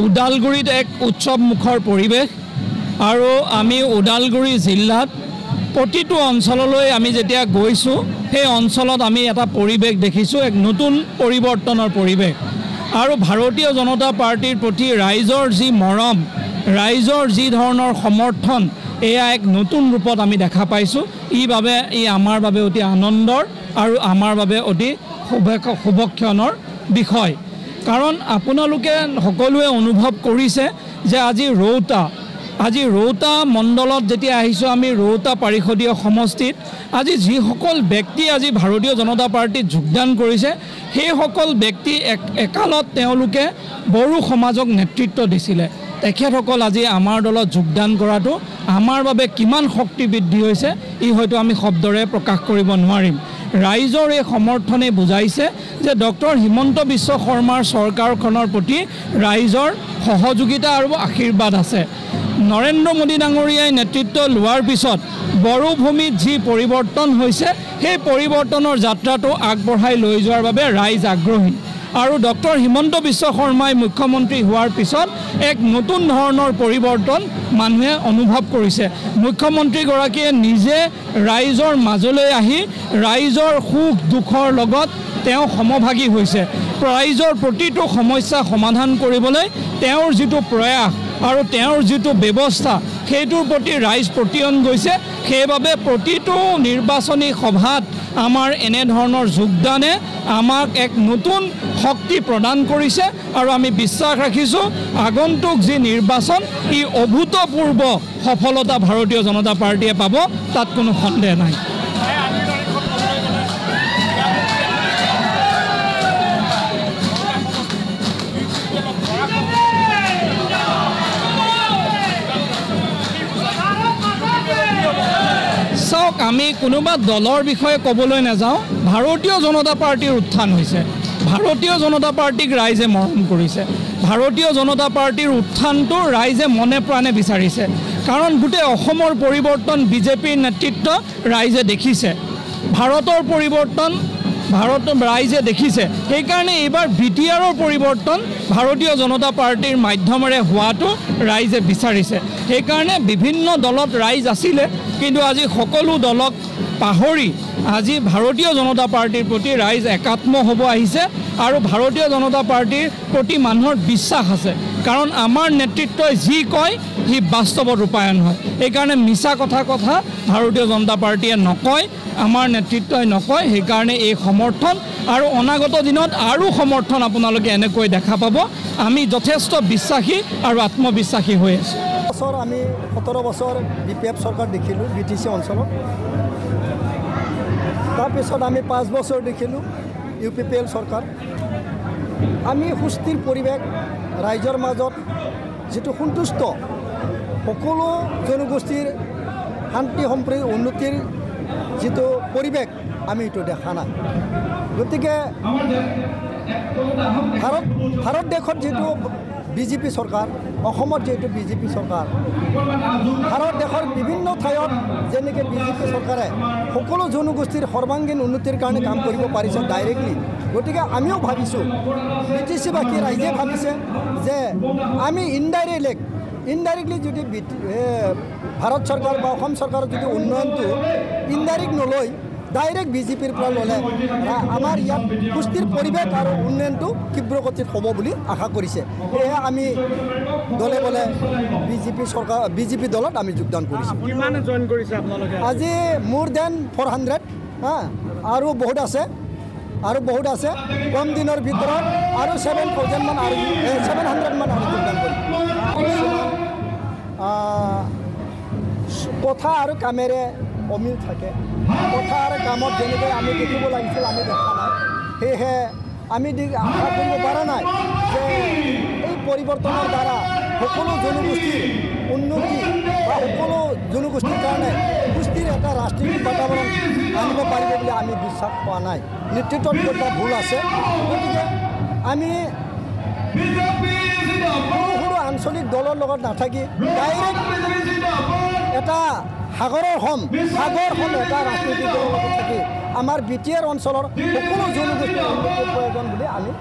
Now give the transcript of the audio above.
ওদালগুৰিত এক উৎসৱমুখৰ পৰিৱেশ আৰু আমি ওদালগুৰি জিলাত প্ৰতিটো অঞ্চললৈ আমি যেতিয়া গৈছোঁ সেই অঞ্চলত আমি এটা পৰিৱেশ দেখিছোঁ এক নতুন পৰিৱৰ্তনৰ পৰিৱেশ আৰু ভাৰতীয় জনতা পাৰ্টিৰ প্ৰতি ৰাইজৰ যি মৰম ৰাইজৰ যি ধৰণৰ সমৰ্থন এয়া এক নতুন ৰূপত আমি দেখা পাইছোঁ ই আমাৰ বাবে অতি আনন্দৰ আৰু আমাৰ বাবে অতি শুভক্ষণৰ বিষয় কাৰণ আপোনালোকে সকলোৱে অনুভৱ কৰিছে যে আজি ৰৌতা মণ্ডলত যেতিয়া আহিছোঁ আমি ৰৌতা পাৰিষদীয় সমষ্টিত আজি যিসকল ব্যক্তি আজি ভাৰতীয় জনতা পাৰ্টিত যোগদান কৰিছে সেইসকল ব্যক্তি একালত তেওঁলোকে বড়ো সমাজক নেতৃত্ব দিছিলে তেখেতসকল আজি আমাৰ দলত যোগদান কৰাটো আমাৰ বাবে কিমান শক্তি বৃদ্ধি হৈছে ই হয়তো আমি শব্দৰে প্ৰকাশ কৰিব নোৱাৰিম ৰাইজৰ এই সমৰ্থনে বুজাইছে যে ডক্টৰ হিমন্ত বিশ্ব শৰ্মাৰ চৰকাৰখনৰ প্ৰতি ৰাইজৰ সহযোগিতা আৰু আশীৰ্বাদ আছে নৰেন্দ্ৰ মোদী ডাঙৰীয়াই নেতৃত্ব লোৱাৰ পিছত বড়ো ভূমিত যি পৰিৱৰ্তন হৈছে সেই পৰিৱৰ্তনৰ যাত্ৰাটো আগবঢ়াই লৈ যোৱাৰ বাবে ৰাইজ আগ্ৰহী আৰু ডক্টৰ হিমন্ত বিশ্ব শৰ্মাই মুখ্যমন্ত্ৰী হোৱাৰ পিছত এক নতুন ধৰণৰ পৰিৱৰ্তন মানুহে অনুভৱ কৰিছে মুখ্যমন্ত্ৰীগৰাকীয়ে নিজে ৰাইজৰ মাজলৈ আহি ৰাইজৰ সুখ দুখৰ লগত তেওঁ সমভাগী হৈছে ৰাইজৰ প্ৰতিটো সমস্যা সমাধান কৰিবলৈ তেওঁৰ যিটো প্ৰয়াস আৰু তেওঁৰ যিটো ব্যৱস্থা সেইটোৰ প্ৰতি ৰাইজ প্ৰতিয়ন গৈছে সেইবাবে প্ৰতিটো নিৰ্বাচনী সভাত আমাৰ এনে ধৰণৰ যোগদানে আমাক এক নতুন শক্তি প্ৰদান কৰিছে আৰু আমি বিশ্বাস ৰাখিছোঁ আগন্তুক যি নিৰ্বাচন ই অভূতপূৰ্ব সফলতা ভাৰতীয় জনতা পাৰ্টিয়ে পাব তাত কোনো সন্দেহ নাই চাওক আমি কোনোবা দলৰ বিষয়ে ক'বলৈ নাযাওঁ ভাৰতীয় জনতা পাৰ্টিৰ উত্থান হৈছে ভাৰতীয় জনতা পাৰ্টিক ৰাইজে মৰম কৰিছে ভাৰতীয় জনতা পাৰ্টিৰ উত্থানটো ৰাইজে মনে প্ৰাণে বিচাৰিছে কাৰণ গোটেই অসমৰ পৰিৱৰ্তন বিজেপিৰ নেতৃত্ব ৰাইজে দেখিছে ভাৰতৰ পৰিৱৰ্তন ৰাইজে দেখিছে সেইকাৰণে এইবাৰ বিটিআৰৰ পৰিৱৰ্তন ভাৰতীয় জনতা পাৰ্টিৰ মাধ্যমেৰে হোৱাটো ৰাইজে বিচাৰিছে সেইকাৰণে বিভিন্ন দলত ৰাইজ আছিলে কিন্তু আজি সকলো দলক পাহৰি আজি ভাৰতীয় জনতা পাৰ্টিৰ প্ৰতি ৰাইজ একাত্ম হ'ব আহিছে আৰু ভাৰতীয় জনতা পাৰ্টিৰ প্ৰতি মানুহৰ বিশ্বাস আছে কাৰণ আমাৰ নেতৃত্বই যি কয় সি বাস্তৱত ৰূপায়ণ হয় সেইকাৰণে মিছা কথা ভাৰতীয় জনতা পাৰ্টিয়ে নকয় আমাৰ নেতৃত্বই নকয় সেইকাৰণে এই সমৰ্থন আৰু অনাগত দিনত আৰু সমৰ্থন আপোনালোকে এনেকৈ দেখা পাব আমি যথেষ্ট বিশ্বাসী আৰু আত্মবিশ্বাসী হৈ আছোঁ বছৰ আমি 17 বছৰ বিপিএফ চৰকাৰ দেখিলোঁ বিটিচি অঞ্চলত তাৰপিছত আমি 5 বছৰ দেখিলোঁ ইউপিপিএল চৰকাৰ আমি সুস্থিৰ পৰিৱেশ ৰাইজৰ মাজত যিটো সন্তুষ্ট সকলো জনগোষ্ঠীৰ শান্তি সম্প্ৰীতি উন্নতিৰ যিটো পৰিৱেশ আমি এইটো দেখা নাই গতিকে ভাৰত দেশত যিটো বিজেপি চৰকাৰ অসমত যিহেতু বিজেপি চৰকাৰ ভাৰত দেশৰ বিভিন্ন ঠাইত যেনেকৈ বিজেপি চৰকাৰে সকলো জনগোষ্ঠীৰ সৰ্বাংগীন উন্নতিৰ কাৰণে কাম কৰিব পাৰিছে ডাইৰেক্টলি গতিকে আমিও ভাবিছোঁ বিটিচিবাসী ৰাইজে ভাবিছে যে আমি ইনডাইৰেক্টলি যদি ভাৰত চৰকাৰ বা অসম চৰকাৰৰ যদি উন্নয়নটো ইনডাইৰেক্ট নলয় ডাইৰেক্ট বিজেপিৰ পৰা ল'লে আমাৰ ইয়াত সুস্থিৰ পৰিৱেশ আৰু উন্নয়নটো তীব্ৰ গতিত হ'ব বুলি আশা কৰিছে সেয়ে আমি দলে বলে বিজেপি দলত আমি যোগদান কৰিছোঁ আজি মোৰ দেন 400 আৰু বহুত আছে কম দিনৰ ভিতৰত আৰু 7,000 মান আৰু 700 মান আৰু যোগদান কৰিম কথা আৰু কামেৰে অমিল থাকে কথা আৰু কামত যেনেকৈ আমি দেখিব লাগিছিল আমি দেখা নাই সেয়েহে আমি আশা কৰিব পৰা নাই যে এই পৰিৱৰ্তনৰ দ্বাৰা সকলো জনগোষ্ঠীৰ উন্নতি বা সকলো জনগোষ্ঠীৰ কাৰণে সুস্থিৰ এটা ৰাজনৈতিক বাতাবৰণ আনিব পাৰিব বুলি আমি বিশ্বাস পোৱা নাই নেতৃত্বত এটা ভুল আছে গতিকে আমি সৰু আঞ্চলিক দলৰ লগত নাথাকি ডাইৰেক্ট এটা সাগৰৰ সম এটা ৰাজনৈতিক দলৰ লগত থাকি আমাৰ বিটিআৰ অঞ্চলৰ সকলো জনগোষ্ঠীৰ উন্নতিৰ প্ৰয়োজন বুলি আমি